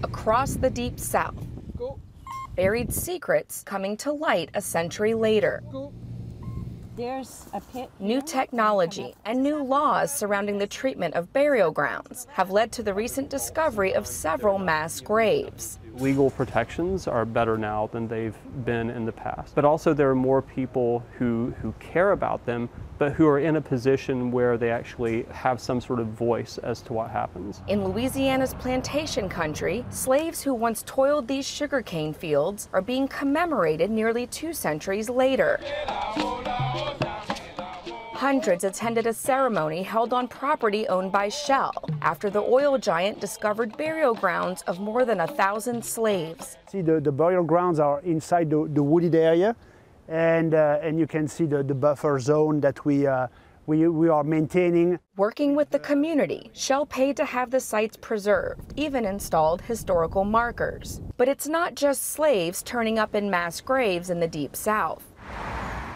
across the Deep South. Buried secrets coming to light a century later. There's a pit. New technology and new laws surrounding the treatment of burial grounds have led to the recent discovery of several mass graves. Legal protections are better now than they've been in the past. But also there are more people who care about them, but who are in a position where they actually have some sort of voice as to what happens. In Louisiana's plantation country, slaves who once toiled these sugarcane fields are being commemorated nearly 2 centuries later. Hundreds attended a ceremony held on property owned by Shell after the oil giant discovered burial grounds of more than 1,000 slaves. See, the burial grounds are inside the wooded area, and you can see the buffer zone that we are maintaining. Working with the community, Shell paid to have the sites preserved, even installed historical markers. But it's not just slaves turning up in mass graves in the Deep South.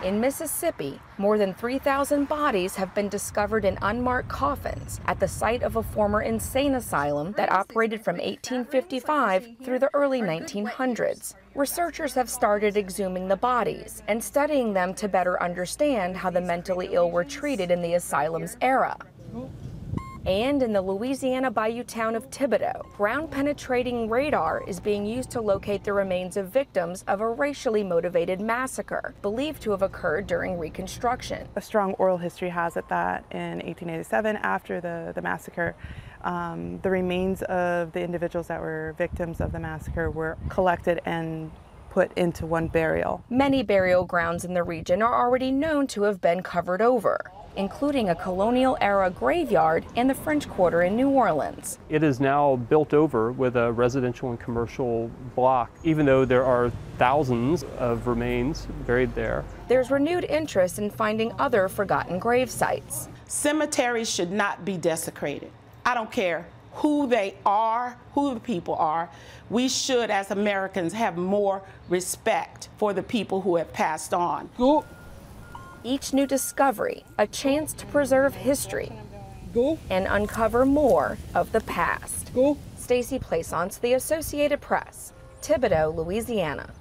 In Mississippi, more than 3,000 bodies have been discovered in unmarked coffins at the site of a former insane asylum that operated from 1855 through the early 1900s. Researchers have started exhuming the bodies and studying them to better understand how the mentally ill were treated in the asylum's era. And in the Louisiana bayou town of Thibodaux, ground-penetrating radar is being used to locate the remains of victims of a racially motivated massacre, believed to have occurred during Reconstruction. A strong oral history has it that in 1887, after the massacre, the remains of the individuals that were victims of the massacre were collected and put into one burial. Many burial grounds in the region are already known to have been covered over, including a colonial-era graveyard in the French Quarter in New Orleans. It is now built over with a residential and commercial block, even though there are thousands of remains buried there. There's renewed interest in finding other forgotten grave sites. Cemeteries should not be desecrated. I don't care who they are, who the people are. We should, as Americans, have more respect for the people who have passed on. Each new discovery, a chance to preserve history and uncover more of the past. Stacey Plaisance, The Associated Press, Thibodaux, Louisiana.